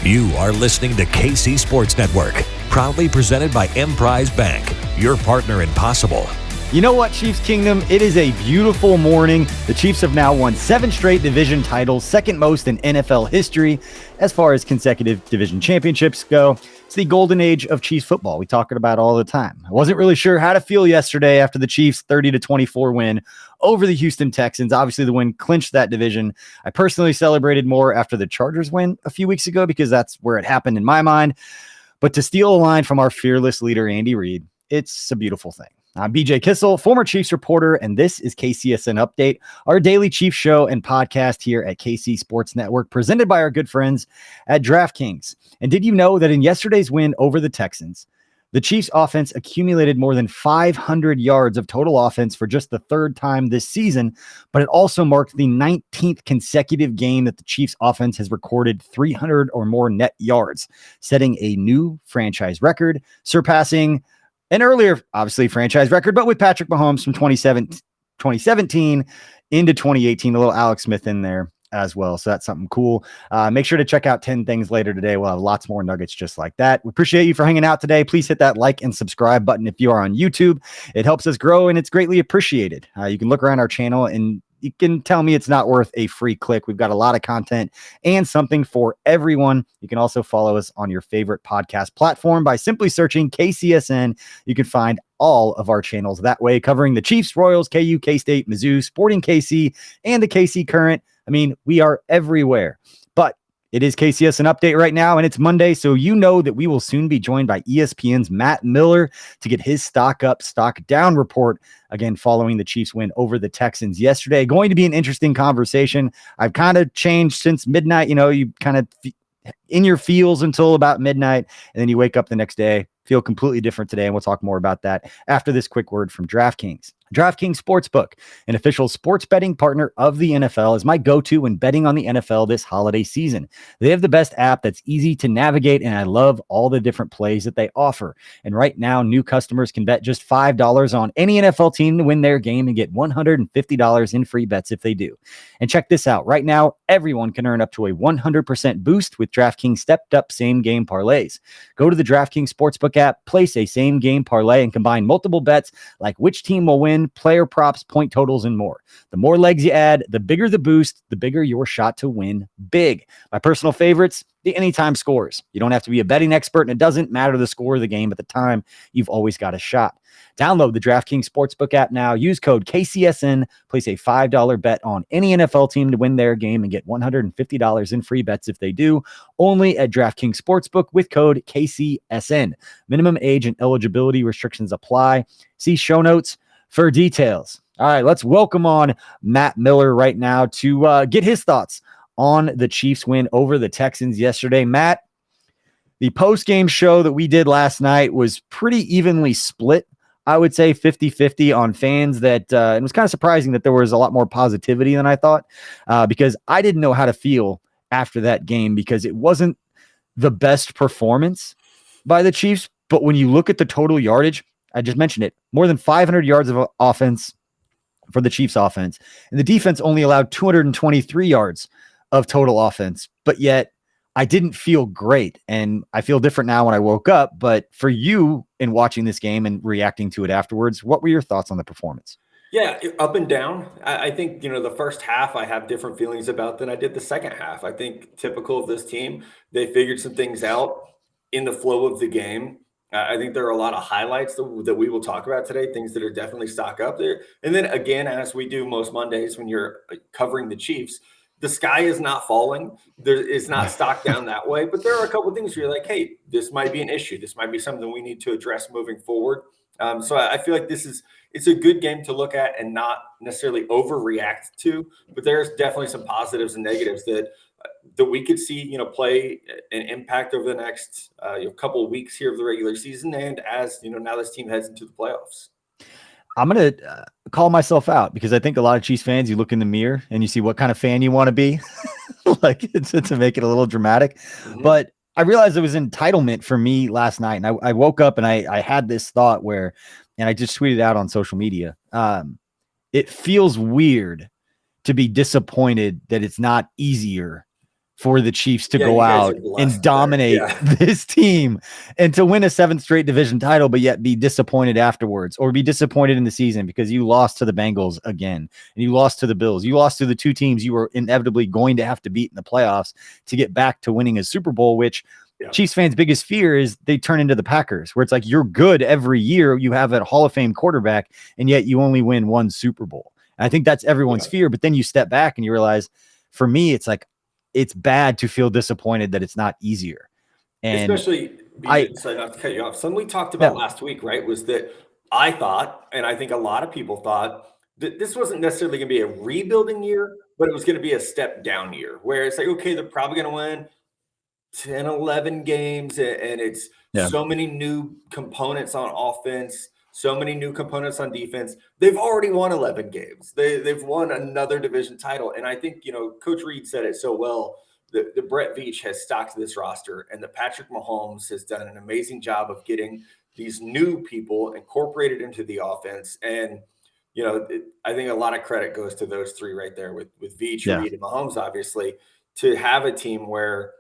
You are listening to KC Sports Network, proudly presented by Emprise Bank, your partner in possible. You know what, Chiefs Kingdom? It is a beautiful morning. The Chiefs have now won 7 straight division titles, second most in NFL history as far as consecutive division championships go. It's the golden age of Chiefs football. We talk about it all the time. I wasn't really sure how to feel yesterday after the Chiefs' 30-24 win over the Houston Texans. Obviously, the win clinched that division. I personally celebrated more after the Chargers win a few weeks ago because that's where it happened in my mind. But to steal a line from our fearless leader, Andy Reid, it's a beautiful thing. I'm BJ Kissel, former Chiefs reporter, and this is KCSN Update, our daily Chiefs show and podcast here at KC Sports Network, presented by our good friends at DraftKings. And did you know that in yesterday's win over the Texans, the Chiefs offense accumulated more than 500 yards of total offense for just the third time this season, but it also marked the 19th consecutive game that the Chiefs offense has recorded 300 or more net yards, setting a new franchise record, surpassing an earlier, obviously, franchise record, but with Patrick Mahomes from 2017 into 2018, a little Alex Smith in there as well. So that's something cool. Make sure to check out 10 things later today. We'll have lots more nuggets just like that. We appreciate you for hanging out today. Please hit that like and subscribe button if you are on YouTube. It helps us grow and it's greatly appreciated. You can look around our channel and you can tell me it's not worth a free click. We've got a lot of content and something for everyone. You can also follow us on your favorite podcast platform by simply searching KCSN. You can find all of our channels that way, covering the Chiefs, Royals, KU, K-State, Mizzou, Sporting KC, and the KC Current. I mean, we are everywhere. But it is KCSN Update right now, and it's Monday, so you know that we will soon be joined by ESPN's Matt Miller to get his stock up, stock down report, again, following the Chiefs win over the Texans yesterday. Going to be an interesting conversation. I've kind of changed since midnight. You know, you kind of in your feels until about midnight, and then you wake up the next day, feel completely different today, and we'll talk more about that after this quick word from DraftKings. DraftKings Sportsbook, an official sports betting partner of the NFL, is my go-to when betting on the NFL this holiday season. They have the best app that's easy to navigate, and I love all the different plays that they offer. And right now, new customers can bet just $5 on any NFL team to win their game and get $150 in free bets if they do. And check this out. Right now, everyone can earn up to a 100% boost with DraftKings stepped-up same-game parlays. Go to the DraftKings Sportsbook app, place a same-game parlay, and combine multiple bets like which team will win, player props, point totals, and more. The more legs you add, the bigger the boost, the bigger your shot to win big. My personal favorites, the anytime scores. You don't have to be a betting expert, and it doesn't matter the score of the game at the time. You've always got a shot. Download the DraftKings Sportsbook app now. Use code KCSN. Place a $5 bet on any NFL team to win their game and get $150 in free bets if they do. Only at DraftKings Sportsbook with code KCSN. Minimum age and eligibility restrictions apply. See show notes for details. All right, let's welcome on Matt Miller right now to get his thoughts on the Chiefs win over the Texans yesterday. Matt, the post-game show that we did last night was pretty evenly split. I would say 50-50 on fans that it was kind of surprising that there was a lot more positivity than I thought because I didn't know how to feel after that game because it wasn't the best performance by the Chiefs. But when you look at the total yardage, I just mentioned it, more than 500 yards of offense for the Chiefs offense. And the defense only allowed 223 yards of total offense. But yet I didn't feel great. And I feel different now when I woke up. But for you in watching this game and reacting to it afterwards, what were your thoughts on the performance? Yeah, up and down. I think, the first half I have different feelings about than I did the second half. I think typical of this team, they figured some things out in the flow of the game. I think there are a lot of highlights that we will talk about today, things that are definitely stock up there. And then again, as we do most Mondays when you're covering the Chiefs, the sky is not falling. It's not stock down that way. But there are a couple of things where you're like, hey, this might be an issue. This might be something we need to address moving forward. So I feel like it's a good game to look at and not necessarily overreact to. But there's definitely some positives and negatives that we could see, play an impact over the next couple of weeks here of the regular season. And as, now this team heads into the playoffs. I'm going to call myself out because I think a lot of Chiefs fans, you look in the mirror and you see what kind of fan you want to be, like to make it a little dramatic. Mm-hmm. But I realized it was entitlement for me last night. And I woke up and I had this thought where, and I just tweeted out on social media. It feels weird to be disappointed that it's not easier for the Chiefs to Yeah, go you guys out are blessed and there. dominate Yeah. this team and to win a 7th straight division title, but yet be disappointed afterwards, or be disappointed in the season because you lost to the Bengals again and you lost to the Bills. You lost to the 2 teams you were inevitably going to have to beat in the playoffs to get back to winning a Super Bowl, which Chiefs fans' biggest fear is they turn into the Packers, where it's like you're good every year. You have a Hall of Fame quarterback, and yet you only win 1 Super Bowl. And I think that's everyone's fear. But then you step back and you realize, for me, it's like it's bad to feel disappointed that it's not easier. And especially, BJ, not to cut you off, something we talked about last week, right, was that I thought, and I think a lot of people thought, that this wasn't necessarily going to be a rebuilding year, but it was going to be a step down year where it's like, okay, they're probably going to win 10, 11 games, and it's so many new components on offense, so many new components on defense. They've already won 11 games. They've won another division title. And I think, Coach Reed said it so well. The Brett Veach has stocked this roster, and the Patrick Mahomes has done an amazing job of getting these new people incorporated into the offense. And, I think a lot of credit goes to those 3 right there with Veach, Reed, and Mahomes, obviously, to have a team where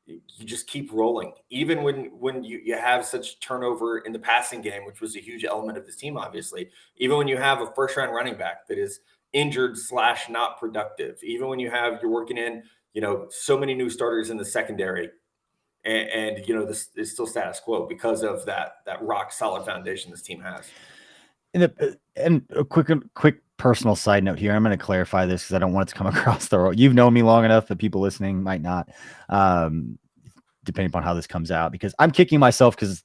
you just keep rolling, even when you have such turnover in the passing game, which was a huge element of this team, obviously. Even when you have a first-round running back that is injured / not productive, even when you're working in, so many new starters in the secondary, and this is still status quo because of that rock solid foundation this team has. And a quick personal side note here. I'm going to clarify this because I don't want it to come across the road. You've known me long enough that people listening might not, depending upon how this comes out, because I'm kicking myself because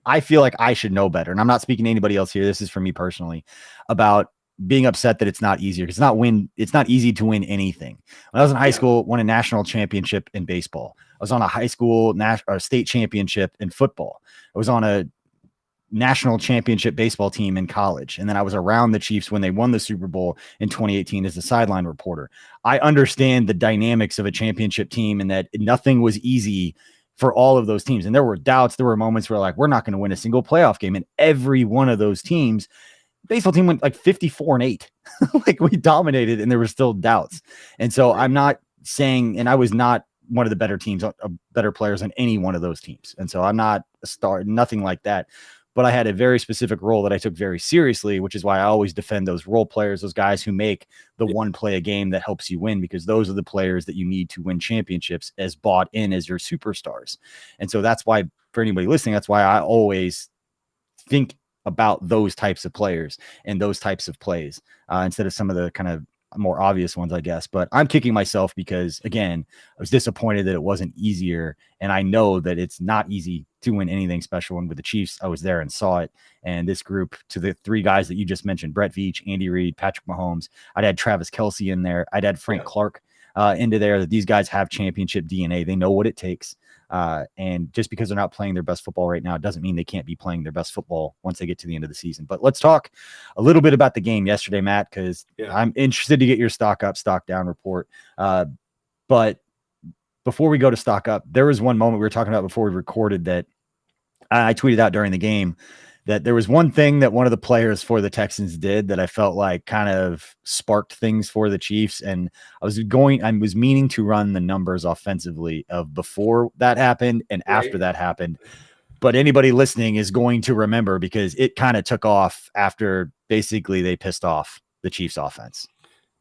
I feel like I should know better. And I'm not speaking to anybody else here. This is for me personally, about being upset that it's not easier. It's not easy to win anything. When I was in high school, won a national championship in baseball. I was on a high school state championship in football. I was on a national championship baseball team in college. And then I was around the Chiefs when they won the Super Bowl in 2018 as a sideline reporter. I understand the dynamics of a championship team and that nothing was easy for all of those teams. And there were doubts. There were moments where we're not going to win a single playoff game. And every one of those teams, baseball team went 54-8. We dominated and there were still doubts. And so I'm not saying, and I was not one of the better teams, better players than any one of those teams. And so I'm not a star, nothing like that. But I had a very specific role that I took very seriously, which is why I always defend those role players, those guys who make the one play a game that helps you win, because those are the players that you need to win championships as bought in as your superstars. And so that's why, for anybody listening, that's why I always think about those types of players and those types of plays instead of some of the kind of more obvious ones, I guess. But I'm kicking myself because, again, I was disappointed that it wasn't easier. And I know that it's not easy to win anything special. And with the Chiefs, I was there and saw it. And this group, to the 3 guys that you just mentioned, Brett Veach, Andy Reid, Patrick Mahomes, I'd had Travis Kelce in there. I'd had Frank Clark into there. That these guys have championship DNA. They know what it takes. And just because they're not playing their best football right now, it doesn't mean they can't be playing their best football once they get to the end of the season. But let's talk a little bit about the game yesterday, Matt, because I'm interested to get your stock up, stock down report. But before we go to stock up, there was one moment we were talking about before we recorded that I tweeted out during the game, that there was one thing that one of the players for the Texans did that I felt like kind of sparked things for the Chiefs. And I was meaning to run the numbers offensively of before that happened and after that happened. But anybody listening is going to remember, because it kind of took off after basically they pissed off the Chiefs offense.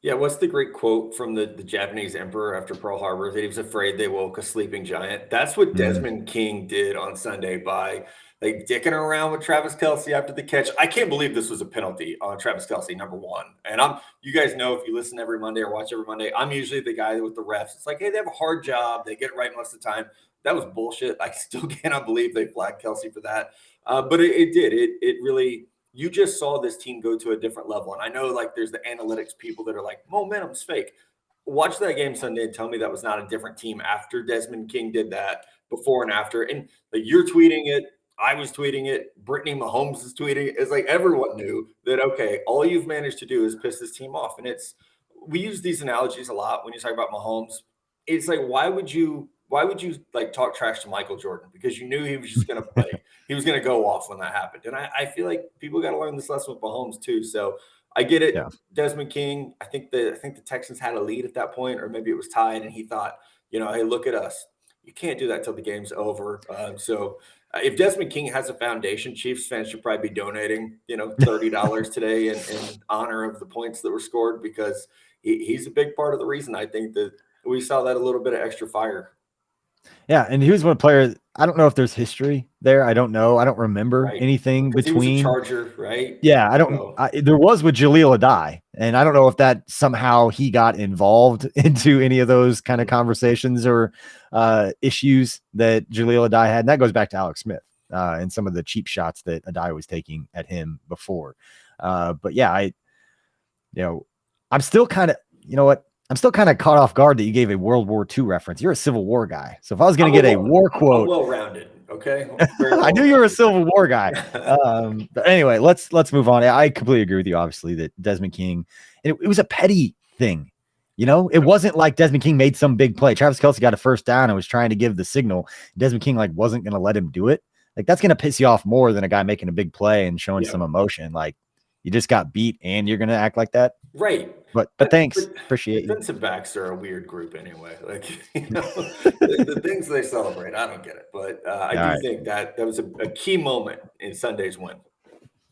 Yeah, what's the great quote from the Japanese emperor after Pearl Harbor, that he was afraid they woke a sleeping giant? That's what Desmond King did on Sunday by dicking around with Travis Kelce after the catch. I can't believe this was a penalty on Travis Kelce, number one. And you guys know, if you listen every Monday or watch every Monday, I'm usually the guy with the refs. It's like, hey, they have a hard job. They get it right most of the time. That was bullshit. I still cannot believe they flagged Kelce for that. But it did. It really... You just saw this team go to a different level. And I know there's the analytics people that are like, momentum's fake. Watch that game Sunday and tell me that was not a different team after Desmond King did that, before and after. And you're tweeting it. I was tweeting it. Brittany Mahomes is tweeting it. It's like everyone knew that, okay, all you've managed to do is piss this team off. And we use these analogies a lot when you talk about Mahomes. It's like, why would you talk trash to Michael Jordan? Because you knew he was just going to play. He was going to go off when that happened. And I feel like people got to learn this lesson with Mahomes too. So I get it. Yeah. Desmond King, I think the Texans had a lead at that point, or maybe it was tied, and he thought, hey, look at us. You can't do that till the game's over. So if Desmond King has a foundation, Chiefs fans should probably be donating, $30 today in honor of the points that were scored, because he's a big part of the reason I think that we saw that a little bit of extra fire. Yeah, and he was one player. I don't know if there's history there. I don't know. I don't remember Right. anything between. He was a Charger, right? Yeah, I don't. There was with Jaleel Adai, and I don't know if that somehow he got involved into any of those kind of conversations or issues that Jaleel Adai had. And that goes back to Alex Smith and some of the cheap shots that Adai was taking at him before. But yeah, I'm still kind of, I'm still kind of caught off guard that you gave a World War II reference. You're a Civil War guy. So if I was going to get a war quote, well-rounded, okay? I knew you were a Civil War guy. But anyway, let's move on. I completely agree with you, obviously, that Desmond King, it was a petty thing. It wasn't like Desmond King made some big play. Travis Kelce got a first down and was trying to give the signal. Desmond King wasn't going to let him do it. That's going to piss you off more than a guy making a big play and showing some emotion. You just got beat and you're going to act like that. Right. But thanks. Appreciate you. Defensive backs are a weird group anyway. The things they celebrate, I don't get it. But I do think that was a key moment in Sunday's win.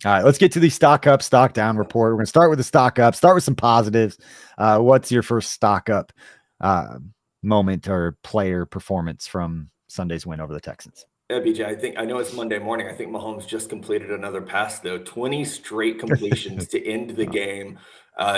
All right, let's get to the stock up, stock down report. We're going to start with the stock up, start with some positives. What's your first stock up moment or player performance from Sunday's win over the Texans? BJ, I know it's Monday morning. I think Mahomes just completed another pass, though. 20 straight completions to end the game.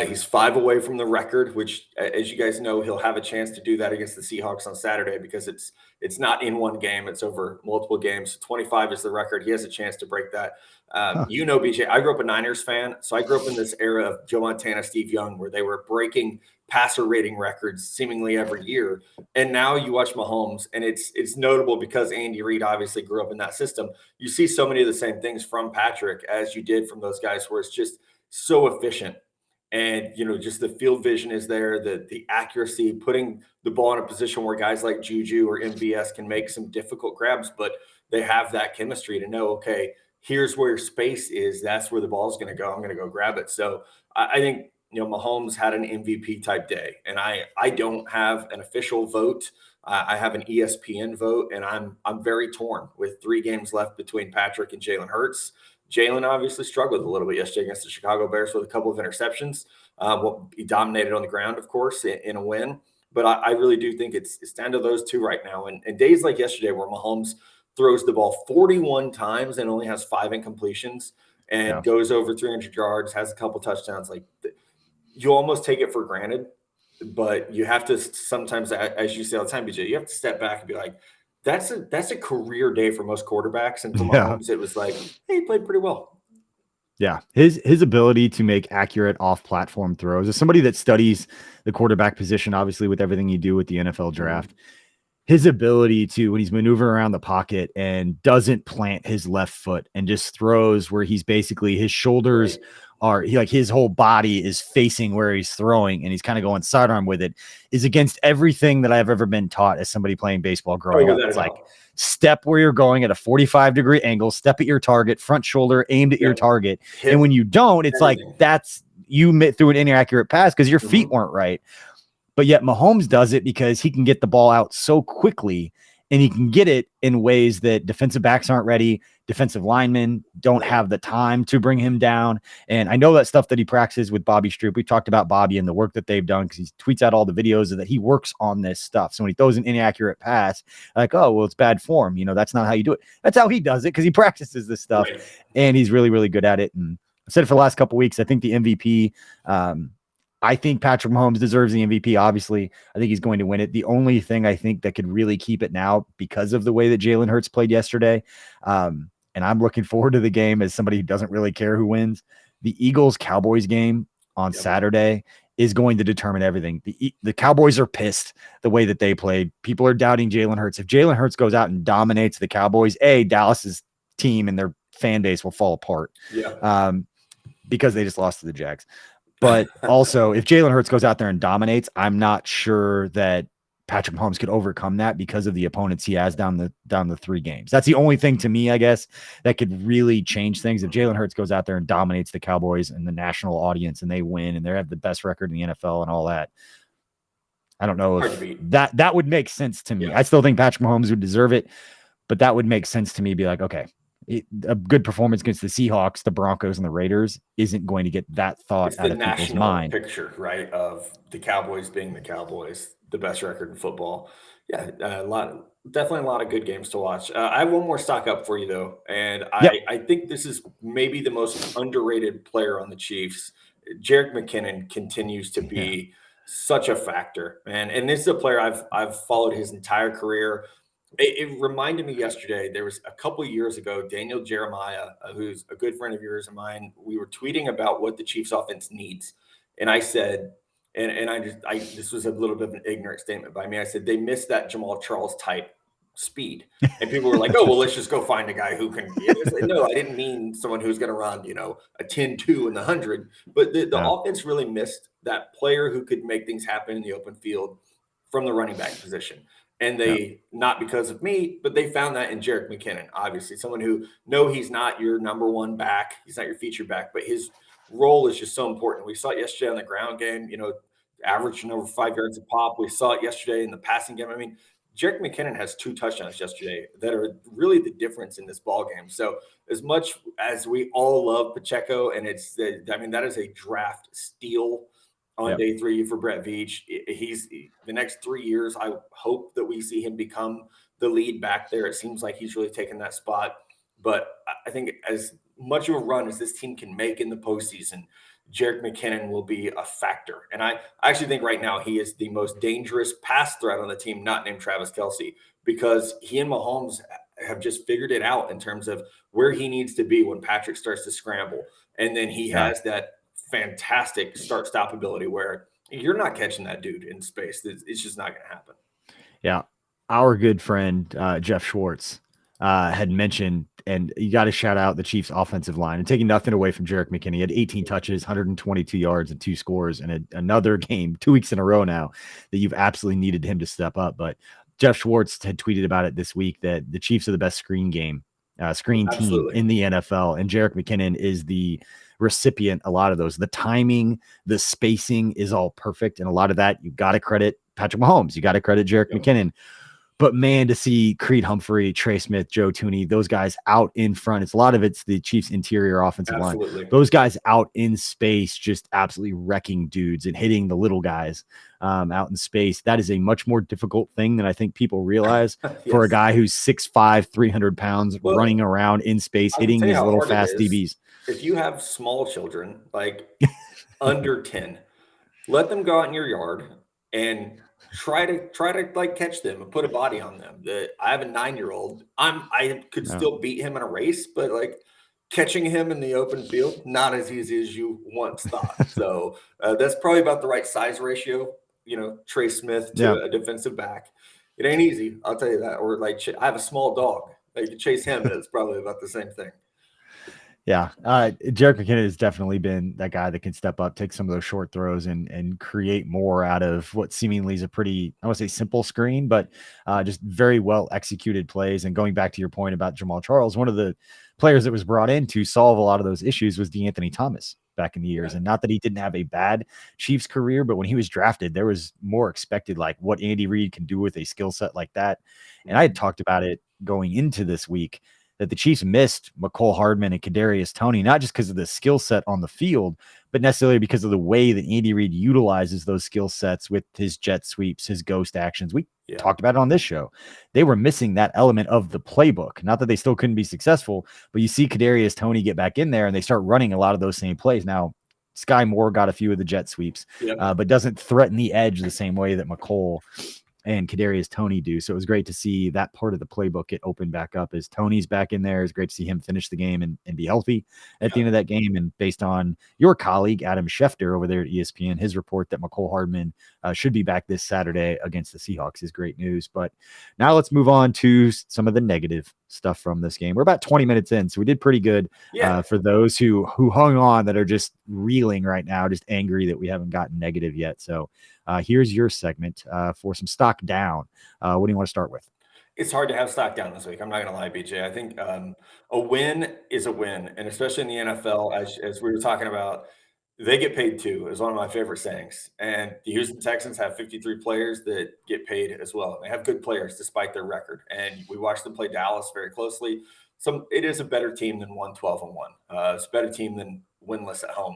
He's 5 away from the record, which, as you guys know, he'll have a chance to do that against the Seahawks on Saturday, because it's not in one game. It's over multiple games. 25 is the record. He has a chance to break that. BJ, I grew up a Niners fan, so I grew up in this era of Joe Montana, Steve Young, where they were breaking passer rating records seemingly every year. And now you watch Mahomes, and it's notable because Andy Reid obviously grew up in that system. You see so many of the same things from Patrick as you did from those guys, where it's just so efficient. And, just the field vision is there, the accuracy, putting the ball in a position where guys like Juju or MVS can make some difficult grabs, but they have that chemistry to know, okay, here's where your space is. That's where the ball is going to go. I'm going to go grab it. So I think, Mahomes had an MVP type day, and I don't have an official vote. I have an ESPN vote, and I'm very torn with 3 games left between Patrick and Jalen Hurts. Jalen obviously struggled a little bit yesterday against the Chicago Bears with a couple of interceptions. He dominated on the ground, of course, in a win. But I really do think it's down to those 2 right now. And days like yesterday, where Mahomes throws the ball 41 times and only has 5 incompletions and goes over 300 yards, has a couple touchdowns, you almost take it for granted. But you have to sometimes, as you say all the time, BJ, you have to step back and be like, that's a career day for most quarterbacks. And for Mahomes, it was like, hey, he played pretty well. Yeah. His ability to make accurate off-platform throws, as somebody that studies the quarterback position, obviously with everything you do with the NFL draft, his ability to, when he's maneuvering around the pocket and doesn't plant his left foot and just throws where he's basically, his shoulders his whole body is facing where he's throwing, and he's kind of going sidearm with it, is against everything that I've ever been taught as somebody playing baseball growing up. It's step where you're going at a 45-degree angle, step at your target, front shoulder aimed at your target. And when you don't, it's that's you threw an inaccurate pass because your feet weren't right. But yet Mahomes does it because he can get the ball out so quickly, and he can get it in ways that defensive backs aren't ready. Defensive linemen don't have the time to bring him down. And I know that stuff that he practices with Bobby Stroop. We talked about Bobby and the work that they've done, because he tweets out all the videos that he works on this stuff. So when he throws an inaccurate pass, oh, well, it's bad form. That's not how you do it. That's how he does it, because he practices this stuff, and he's really, really good at it. And I've said it for the last couple of weeks. I think the MVP, I think Patrick Mahomes deserves the MVP. Obviously, I think he's going to win it. The only thing I think that could really keep it now, because of the way that Jalen Hurts played yesterday, and I'm looking forward to the game as somebody who doesn't really care who wins, the Eagles-Cowboys game on Saturday is going to determine everything. The Cowboys are pissed the way that they played. People are doubting Jalen Hurts. If Jalen Hurts goes out and dominates the Cowboys, Dallas's team and their fan base will fall apart because they just lost to the Jags. But also, if Jalen Hurts goes out there and dominates, I'm not sure that Patrick Mahomes could overcome that because of the opponents he has down the 3 games. That's the only thing to me, I guess, that could really change things. If Jalen Hurts goes out there and dominates the Cowboys and the national audience, and they win, and they have the best record in the NFL and all that, I don't know Hard to if beat. that would make sense to me. I still think Patrick Mahomes would deserve it, but that would make sense to me. Be like, okay, a good performance against the Seahawks, the Broncos, and the Raiders isn't going to get that thought It's out the of people's national mind. picture, right? Of the Cowboys being the Cowboys, the best record in football. Yeah, definitely a lot of good games to watch. I have one more stock up for you though, and I think this is maybe the most underrated player on the Chiefs. Jerick McKinnon continues to be such a factor, man. And this is a player I've followed his entire career. It reminded me yesterday. There was a couple of years ago, Daniel Jeremiah, who's a good friend of yours and mine. We were tweeting about what the Chiefs offense needs, and I said, and I this was a little bit of an ignorant statement by me. I said they missed that Jamal Charles type speed, and people were like, "Oh, well, let's just go find a guy who can." No, I didn't mean someone who's going to run, a 10-2 in the 100, but the offense really missed that player who could make things happen in the open field from the running back position. And they, not because of me, but they found that in Jerick McKinnon, obviously someone who, no, he's not your number one back. He's not your feature back, but his role is just so important. We saw it yesterday on the ground game, averaging over 5 yards a pop. We saw it yesterday in the passing game. I mean, Jerick McKinnon has 2 touchdowns yesterday that are really the difference in this ball game. So as much as we all love Pacheco, and that is a draft steal on day 3 for Brett Veach. He's the next 3 years. I hope that we see him become the lead back there. It seems like he's really taken that spot. But I think as much of a run as this team can make in the postseason, Jerick McKinnon will be a factor. And I actually think right now he is the most dangerous pass threat on the team, not named Travis Kelce, because he and Mahomes have just figured it out in terms of where he needs to be when Patrick starts to scramble. And then he has that fantastic start-stop ability where you're not catching that dude in space. It's just not going to happen. Yeah. Our good friend, Jeff Schwartz, had mentioned, and you got to shout out the Chiefs offensive line, and taking nothing away from Jerick McKinnon. He had 18 touches, 122 yards, and 2 scores, and another game 2 weeks in a row now that you've absolutely needed him to step up. But Jeff Schwartz had tweeted about it this week that the Chiefs are the best screen team in the NFL, and Jerick McKinnon is the recipient a lot of those. The timing, the spacing is all perfect, and a lot of that you got to credit Patrick Mahomes. You got to credit Jerick McKinnon. But man, to see Creed Humphrey, Trey Smith, Joe Tooney, those guys out in front, it's a lot of it's the Chiefs' interior offensive line. Those guys out in space, just absolutely wrecking dudes and hitting the little guys out in space. That is a much more difficult thing than I think people realize for a guy who's 6'5", 300 pounds, running around in space, hitting these little fast DBs. If you have small children, like under 10, let them go out in your yard and try to like catch them and put a body on them. I have a 9-year-old. I could still beat him in a race, but like catching him in the open field, not as easy as you once thought. So that's probably about the right size ratio. Trey Smith to a defensive back. It ain't easy, I'll tell you that. Or like I have a small dog. Like you chase him, it's probably about the same thing. Yeah. Jerick McKinnon has definitely been that guy that can step up, take some of those short throws and create more out of what seemingly is a pretty, I want to say simple screen, but just very well executed plays. And going back to your point about Jamal Charles, one of the players that was brought in to solve a lot of those issues was DeAnthony Thomas back in the years. And not that he didn't have a bad Chiefs career, but when he was drafted, there was more expected, like what Andy Reid can do with a skill set like that. And I had talked about it going into this week, that the Chiefs missed McCole Hardman and Kadarius Toney, not just because of the skill set on the field, but necessarily because of the way that Andy Reid utilizes those skill sets with his jet sweeps, his ghost actions. We talked about it on this show. They were missing that element of the playbook. Not that they still couldn't be successful, but you see Kadarius Toney get back in there and they start running a lot of those same plays. Now, Sky Moore got a few of the jet sweeps, but doesn't threaten the edge the same way that McCole and Kadarius Toney do. So it was great to see that part of the playbook get opened back up as Toney's back in there. It's great to see him finish the game and be healthy at the end of that game. And based on your colleague, Adam Schefter over there at ESPN, his report that McCole Hardman should be back this Saturday against the Seahawks is great news. But now let's move on to some of the negative stuff from this game. We're about 20 minutes in, so we did pretty good for those who hung on, that are just reeling right now, just angry that we haven't gotten negative yet. So here's your segment for some stock down. What do you want to start with? It's hard to have stock down this week. I'm not going to lie, BJ. I think a win is a win, and especially in the NFL, as we were talking about, They get paid too, is one of my favorite sayings. And the Houston Texans have 53 players that get paid as well. They have good players despite their record. And we watched them play Dallas very closely. It is a better team than 1-12-1. It's a better team than winless at home.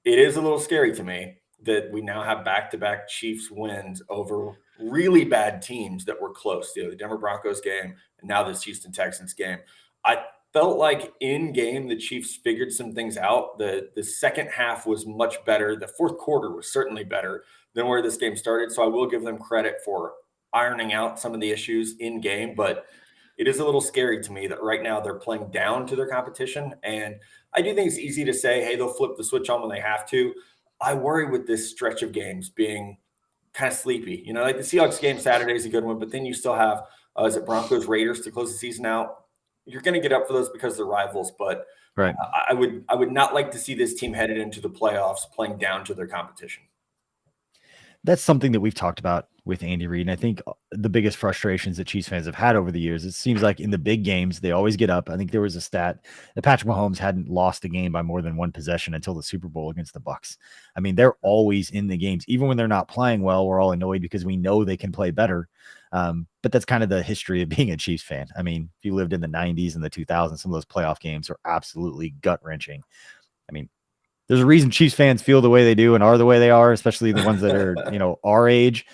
It is a little scary to me that we now have back-to-back Chiefs wins over really bad teams that were close. The Denver Broncos game and now this Houston Texans game. I felt like in game the Chiefs figured some things out. The second half was much better. The fourth quarter was certainly better than where this game started. So I will give them credit for ironing out some of the issues in game, but it is a little scary to me that right now they're playing down to their competition. And I do think it's easy to say, hey, they'll flip the switch on when they have to. I worry with this stretch of games being kind of sleepy. Like the Seahawks game Saturday is a good one, but then you still have, is it Broncos Raiders to close the season out? You're going to get up for those because they're rivals, but right. I would not like to see this team headed into the playoffs playing down to their competition. That's something that we've talked about with Andy Reid. And I think the biggest frustrations that Chiefs fans have had over the years, it seems like in the big games, they always get up. I think there was a stat that Patrick Mahomes hadn't lost a game by more than one possession until the Super Bowl against the Bucs. I mean, they're always in the games. Even when they're not playing well, we're all annoyed because we know they can play better. But that's kind of the history of being a Chiefs fan. I mean, if you lived in the 90s and the 2000s, some of those playoff games are absolutely gut-wrenching. I mean, there's a reason Chiefs fans feel the way they do and are the way they are, especially the ones that are, our age,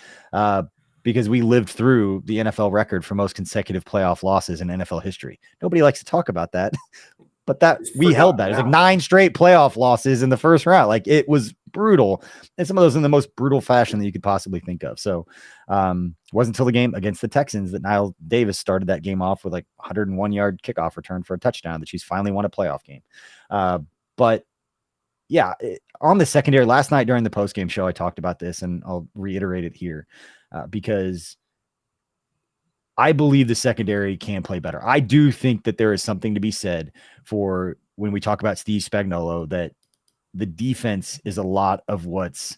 because we lived through the NFL record for most consecutive playoff losses in NFL history. Nobody likes to talk about that, but we held that. It was like 9 straight playoff losses in the first round. Like, it was brutal. And some of those in the most brutal fashion that you could possibly think of. So it wasn't until the game against the Texans that Niall Davis started that game off with like 101-yard kickoff return for a touchdown. The Chiefs finally won a playoff game. But yeah, on the secondary last night during the postgame show, I talked about this and I'll reiterate it here because I believe the secondary can play better. I do think that there is something to be said for when we talk about Steve Spagnuolo, that the defense is a lot of what's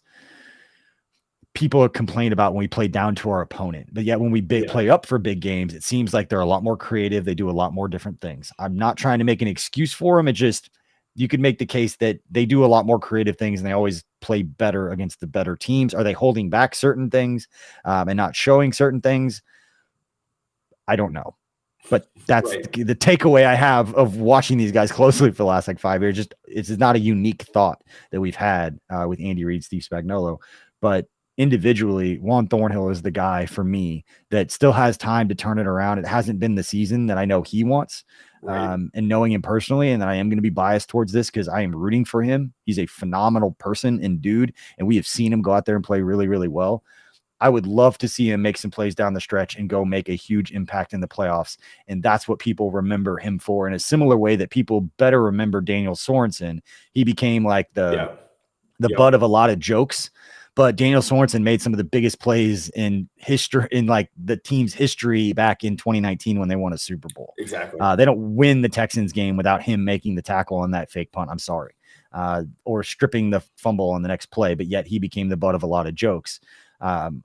people complain about when we play down to our opponent. But yet when we play up for big games, it seems like they're a lot more creative. They do a lot more different things. I'm not trying to make an excuse for them. It just, you could make the case that they do a lot more creative things and they always play better against the better teams. Are they holding back certain things and not showing certain things? I don't know. But that's the takeaway I have of watching these guys closely for the last 5 years. Just, it's not a unique thought that we've had with Andy Reid, Steve Spagnuolo, but individually, Juan Thornhill is the guy for me that still has time to turn it around. It hasn't been the season that I know he wants. And knowing him personally, and I am going to be biased towards this because I am rooting for him. He's a phenomenal person and dude, and we have seen him go out there and play really, really well. I would love to see him make some plays down the stretch and go make a huge impact in the playoffs. And that's what people remember him for. In a similar way that people better remember Daniel Sorensen. He became like the butt of a lot of jokes. But Daniel Sorensen made some of the biggest plays in history, in like the team's history back in 2019 when they won a Super Bowl. Exactly. They don't win the Texans game without him making the tackle on that fake punt. I'm sorry. Or stripping the fumble on the next play, but yet he became the butt of a lot of jokes. I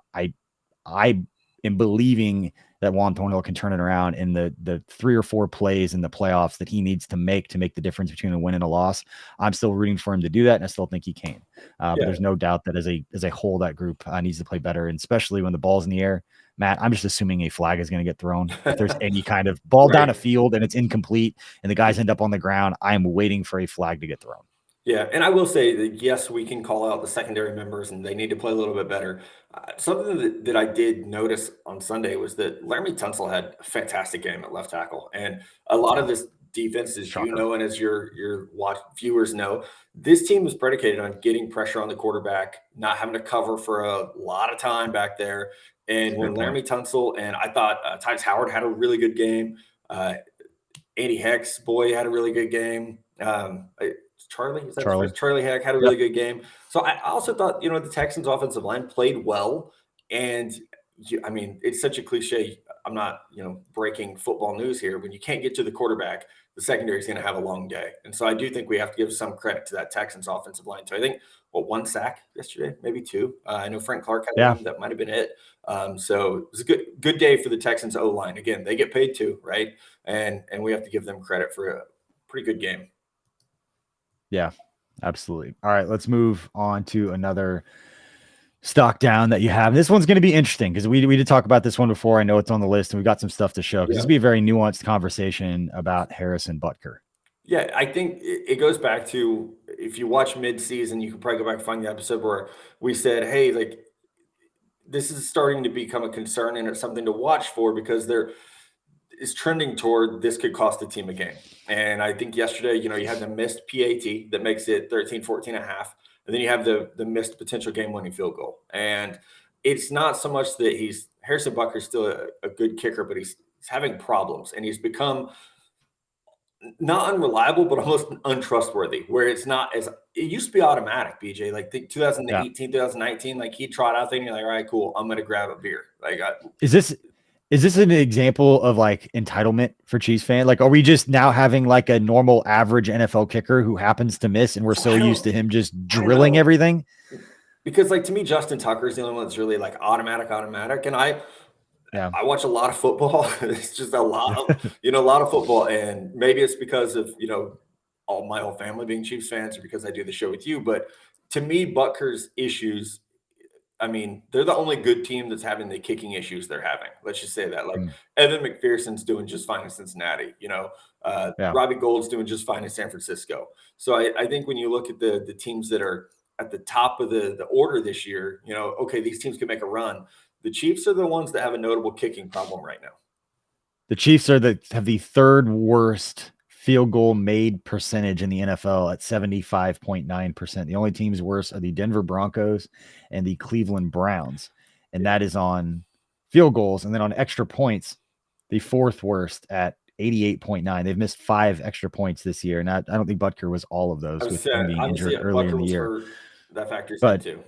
am believing that Juan Thornhill can turn it around in the 3 or 4 plays in the playoffs that he needs to make the difference between a win and a loss. I'm still rooting for him to do that, and I still think he can. But there's no doubt that as a whole, that group needs to play better, and especially when the ball's in the air. Matt, I'm just assuming a flag is going to get thrown. If there's any kind of ball down a field and it's incomplete and the guys end up on the ground, I'm waiting for a flag to get thrown. Yeah, and I will say that, yes, we can call out the secondary members and they need to play a little bit better. Something that I did notice on Sunday was that Laramie Tunsil had a fantastic game at left tackle. And a lot of this defense, as you know and as your viewers know, this team is predicated on getting pressure on the quarterback, not having to cover for a lot of time back there. And when Laramie Tunsil, and I thought Tytus Howard had a really good game. Andy Heck's boy had a really good game. Charlie Heck had a really good game. So I also thought, the Texans offensive line played well. And I mean, it's such a cliche. I'm not, breaking football news here. When you can't get to the quarterback, the secondary is going to have a long day. And so I do think we have to give some credit to that Texans offensive line too. I think, 1 sack yesterday, maybe 2. I know Frank Clark had one. That might have been it. So it was a good day for the Texans O-line. Again, they get paid too, right? And we have to give them credit for a pretty good game. Yeah. Absolutely. All right, let's move on to another stock down that you have. This one's going to be interesting because we did talk about this one before. I know it's on the list and we've got some stuff to show because this will be a very nuanced conversation about Harrison Butker. Yeah, I think it goes back to, if you watch mid-season, you can probably go back and find the episode where we said, hey, like, this is starting to become a concern and it's something to watch for because there is trending toward this could cost the team a game. And I think yesterday, you had the missed PAT that makes it 13-14 and a half. And then you have the missed potential game-winning field goal. And it's not so much that Harrison Butker's still a good kicker, but he's having problems. And he's become not unreliable, but almost untrustworthy, where it used to be automatic, BJ. Like 2018, 2019, like he'd trot out there and you're like, all right, cool, I'm going to grab a beer. Like, is this an example of like entitlement for Chiefs fan? Like, are we just now having like a normal average NFL kicker who happens to miss and we're so used to him just drilling everything? Because like, to me, Justin Tucker is the only one that's really like automatic. And I watch a lot of football. It's just a lot of football. And maybe it's because of, all my whole family being Chiefs fans or because I do the show with you. But to me, Butker's issues, I mean, they're the only good team that's having the kicking issues they're having. Let's just say that. Like Evan McPherson's doing just fine in Cincinnati. Robbie Gould's doing just fine in San Francisco. So I think when you look at the teams that are at the top of the order this year, okay, these teams can make a run. The Chiefs are the ones that have a notable kicking problem right now. The Chiefs have the third worst field goal made percentage in the NFL at 75.9%. The only teams worse are the Denver Broncos and the Cleveland Browns. And that is on field goals. And then on extra points, the fourth worst at 88.9. They've missed 5 extra points this year. And I don't think Butker was all of those with him being injured early in the year. That factors in too.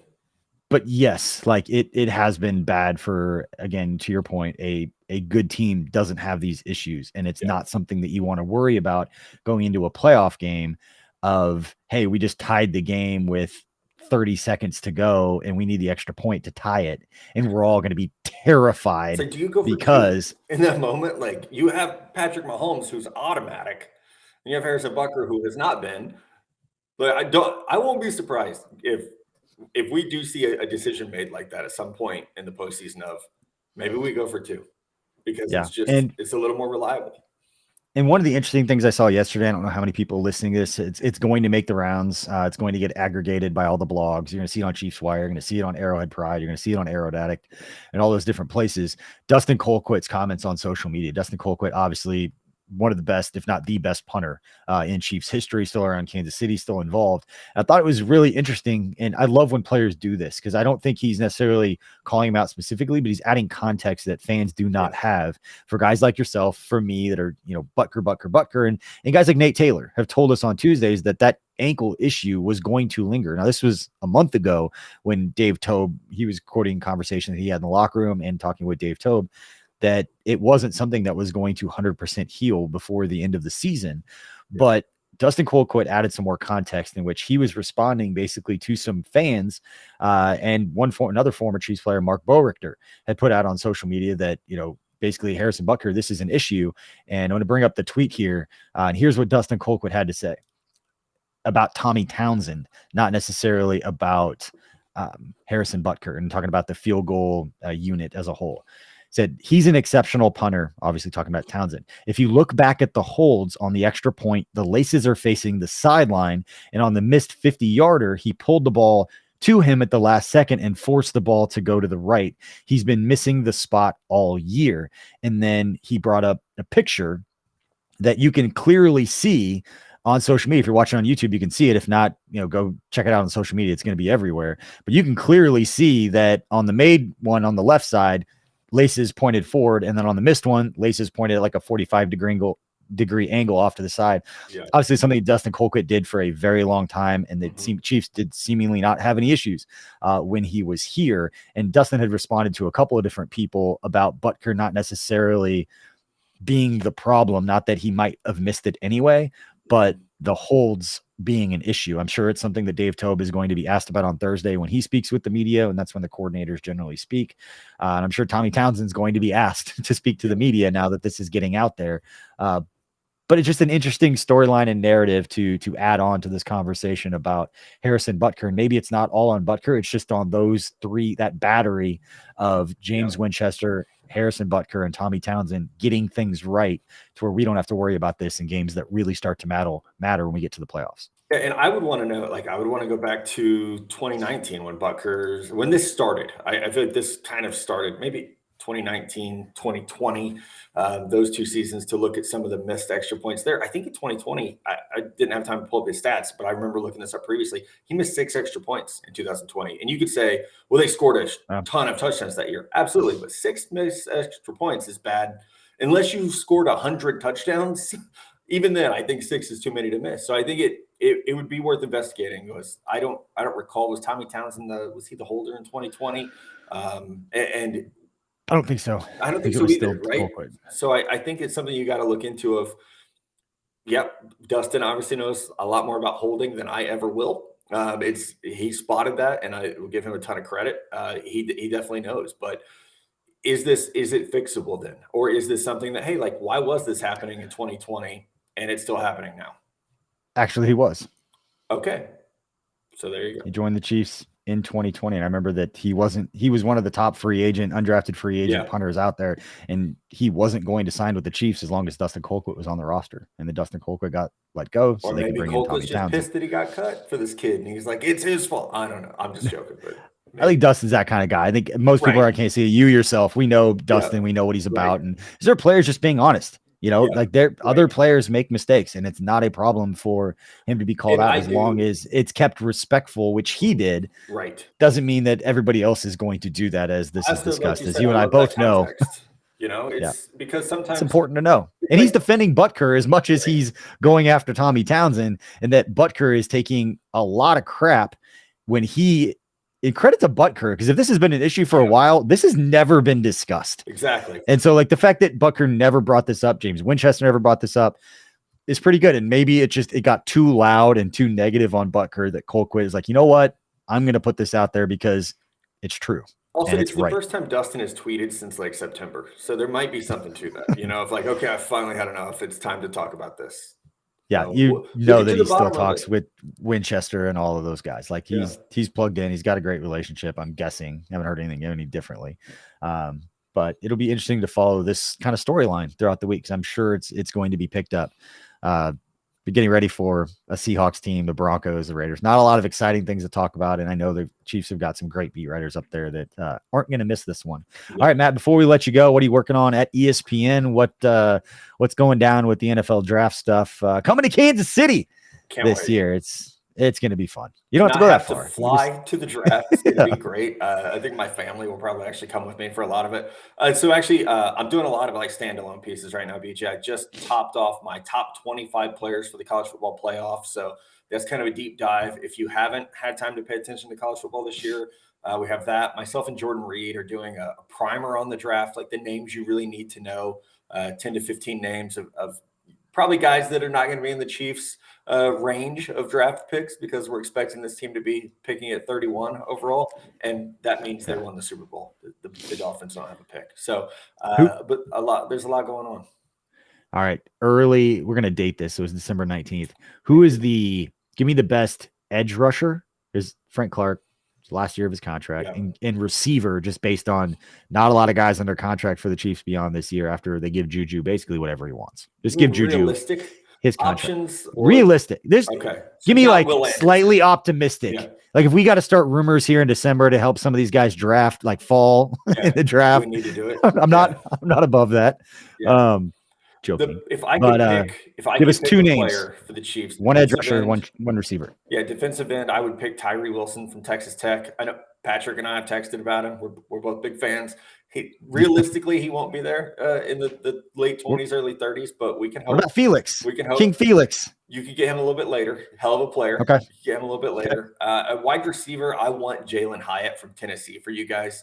But yes, like it has been bad for, again, to your point, a good team doesn't have these issues. And it's not something that you want to worry about going into a playoff game of, hey, we just tied the game with 30 seconds to go and we need the extra point to tie it. And we're all going to be terrified. So do you go because in that moment, like you have Patrick Mahomes, who's automatic, and you have Harrison Butker, who has not been. But I won't be surprised if we do see a decision made like that at some point in the postseason of maybe we go for 2 because it's a little more reliable. And one of the interesting things I saw yesterday, I don't know how many people listening to this, it's going to make the rounds. It's going to get aggregated by all the blogs. You're going to see it on Chiefs Wire. You're going to see it on Arrowhead Pride. You're going to see it on Arrowhead Addict and all those different places. Dustin Colquitt's comments on social media. Dustin Colquitt, obviously one of the best, if not the best punter in Chiefs history, still around Kansas City, still involved. I thought it was really interesting. And I love when players do this because I don't think he's necessarily calling him out specifically, but he's adding context that fans do not have for guys like yourself, for me that are, Butker. And guys like Nate Taylor have told us on Tuesdays that ankle issue was going to linger. Now, this was a month ago when Dave Tobe, he was quoting conversation that he had in the locker room and talking with Dave Tobe, that it wasn't something that was going to 100% heal before the end of the season. But Dustin Colquitt added some more context in which he was responding basically to some fans. And another former Chiefs player, Mark Boerichter, had put out on social media that, basically Harrison Butker, this is an issue. And I'm going to bring up the tweet here. And here's what Dustin Colquitt had to say about Tommy Townsend, not necessarily about Harrison Butker, and talking about the field goal unit as a whole. Said he's an exceptional punter, obviously talking about Townsend. If you look back at the holds on the extra point, the laces are facing the sideline, and on the missed 50-yarder, he pulled the ball to him at the last second and forced the ball to go to the right. He's been missing the spot all year. And then he brought up a picture that you can clearly see on social media. If you're watching on YouTube, you can see it. If not, go check it out on social media. It's going to be everywhere. But you can clearly see that on the made one on the left side, laces pointed forward, and then on the missed one, laces pointed at like a 45-degree angle off to the side. Obviously something Dustin Colquitt did for a very long time, and the Chiefs did seemingly not have any issues when he was here. And Dustin had responded to a couple of different people about Butker not necessarily being the problem, not that he might have missed it anyway, but the holds being an issue. I'm sure it's something that Dave Tobe is going to be asked about on Thursday when he speaks with the media, and that's when the coordinators generally speak. And I'm sure Tommy Townsend's going to be asked to speak to the media now that this is getting out there. But it's just an interesting storyline and narrative to add on to this conversation about Harrison Butker. Maybe it's not all on Butker. It's just on those three, that battery of James Winchester, Harrison Butker, and Tommy Townsend getting things right to where we don't have to worry about this in games that really start to matter when we get to the playoffs. Yeah, and I would want to know, I would want to go back to 2019 when this started. I feel like this kind of started maybe 2019, 2020, those 2 seasons, to look at some of the missed extra points there. I think in 2020, I didn't have time to pull up his stats, but I remember looking this up previously. He missed 6 extra points in 2020. And you could say, well, they scored a ton of touchdowns that year. Absolutely. But 6 missed extra points is bad. Unless you scored 100 touchdowns, even then, I think 6 is too many to miss. So I think it would be worth investigating. I don't recall, was Tommy Townsend was he the holder in 2020? And I don't think so. I don't think so either, right? So I think it's something you got to look into. Dustin obviously knows a lot more about holding than I ever will. He spotted that, and I will give him a ton of credit. He definitely knows. But is it fixable then, or is this something that, hey, why was this happening in 2020 and it's still happening now? Actually, he was. Okay. So there you go. He joined the Chiefs in 2020. And I remember that he was one of the top undrafted free agent punters out there. And he wasn't going to sign with the Chiefs as long as Dustin Colquitt was on the roster. And then Dustin Colquitt got let go. So they could bring in Tommy Townsend. Pissed that he got cut for this kid. And he's like, it's his fault. I don't know. I'm just joking. But I think Dustin's that kind of guy. I think most people are can't see you yourself. We know Dustin. We know what he's about. And is there players just being honest? Other players make mistakes, and it's not a problem for him to be called out as long as it's kept respectful, which he did. Right. Doesn't mean that everybody else is going to do that as this is discussed. As you and I both know, because sometimes it's important to know. And he's defending Butker as much as he's going after Tommy Townsend, and that Butker is taking a lot of crap when in credit to Butker, because if this has been an issue for a while, this has never been discussed. Exactly. And so the fact that Butker never brought this up, James Winchester never brought this up, is pretty good. And maybe it got too loud and too negative on Butker that Colquitt is like, you know what? I'm going to put this out there because it's true. Also, it's the first time Dustin has tweeted since September. So there might be something to that, of okay, I finally had enough. It's time to talk about this. Yeah, that he still talks with Winchester and all of those guys. He's plugged in. He's got a great relationship. I'm guessing. Haven't heard anything any differently. But it'll be interesting to follow this kind of storyline throughout the week, because I'm sure it's going to be picked up. But getting ready for a Seahawks team, the Broncos, the Raiders. Not a lot of exciting things to talk about, and I know the Chiefs have got some great beat writers up there that aren't going to miss this one. Yeah. All right, Matt, before we let you go, what are you working on at ESPN? What's going down with the NFL draft stuff coming to Kansas City this year? It's going to be fun. You don't have to go that far. Fly to the draft. It's going to be great. I think my family will probably actually come with me for a lot of it. So actually, I'm doing a lot of standalone pieces right now, BJ. I just topped off my top 25 players for the college football playoff. So that's kind of a deep dive. If you haven't had time to pay attention to college football this year, we have that. Myself and Jordan Reed are doing a primer on the draft, the names you really need to know, 10 to 15 names of probably guys that are not going to be in the Chiefs range of draft picks, because we're expecting this team to be picking at 31 overall, and that means they won the Super Bowl. The Dolphins don't have a pick. So, but there's a lot going on. All right. We're going to date this. So it was December 19th. Give me the best edge rusher. Is Frank Clark, last year of his contract, and receiver, just based on not a lot of guys under contract for the Chiefs beyond this year after they give Juju basically whatever he wants. Just give Juju his contract. Options realistic. Give me slightly optimistic. Yeah. If we got to start rumors here in December to help some of these guys draft, fall in the draft, we need to do it. I'm not above that. Yeah. Joking. If I could give us two names for the Chiefs, one edge rusher, one receiver. Yeah, defensive end, I would pick Tyree Wilson from Texas Tech. I know Patrick and I have texted about him. We're both big fans. Realistically, he won't be there in the late 20s, early 30s, but we can hope. What about Felix? We can hope. King Felix. You could get him a little bit later. Hell of a player. Okay. You get him a little bit later. A wide receiver, I want Jalen Hyatt from Tennessee for you guys.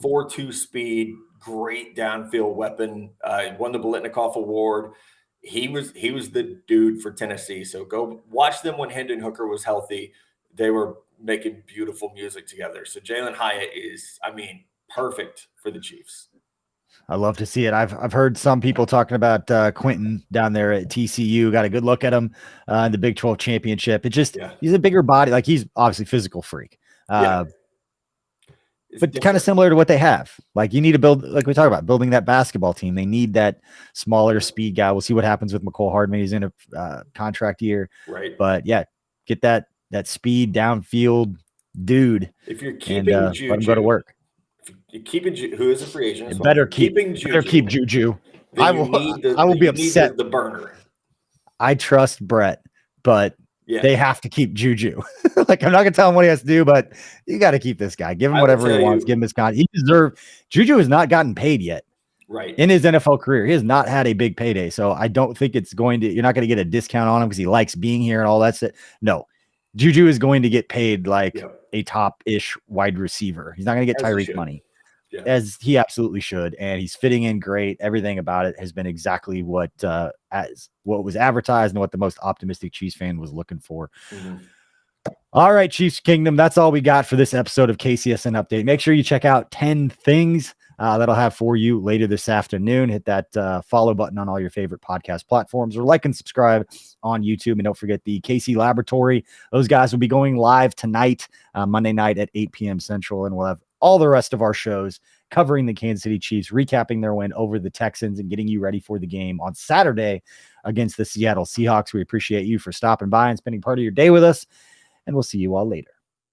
4.2 speed, great downfield weapon. Won the Biletnikoff Award. He was the dude for Tennessee. So go watch them when Hendon Hooker was healthy. They were making beautiful music together. So Jalen Hyatt is, perfect for the Chiefs. I love to see it. I've heard some people talking about Quentin down there at TCU. Got a good look at him in the Big 12 championship. It just he's a bigger body. Like he's obviously physical freak. But kind of similar to what they have. Like you need to build, like we talk about, building that basketball team. They need that smaller speed guy. We'll see what happens with McCole Hardman. He's in a contract year. Right. But yeah, get that speed downfield dude. If you're keeping Juju, let him go to work. If you're keeping who is a free agent, so better keep Juju. I will be upset. The burner. I trust Brett, but they have to keep Juju. Like I'm not gonna tell him what he has to do, but you got to keep this guy. Give him whatever he wants. Give him his contract. He deserves. Juju has not gotten paid yet. Right. In his NFL career, he has not had a big payday. So I don't think it's going to. You're not going to get a discount on him because he likes being here and all that stuff. No, Juju is going to get paid like a top-ish wide receiver. He's not going to get Tyreek money. As he absolutely should, and he's fitting in great. Everything about it has been exactly what was advertised and what the most optimistic Chiefs fan was looking for. All right, Chiefs Kingdom, that's all we got for this episode of KCSN Update. Make sure you check out 10 things that'll have for you later this afternoon. Hit that follow button on all your favorite podcast platforms, or like and subscribe on YouTube. And don't forget the KC Laboratory. Those guys will be going live tonight, Monday night at 8 p.m. Central, and we'll have all the rest of our shows covering the Kansas City Chiefs, recapping their win over the Texans and getting you ready for the game on Saturday against the Seattle Seahawks. We appreciate you for stopping by and spending part of your day with us, and we'll see you all later.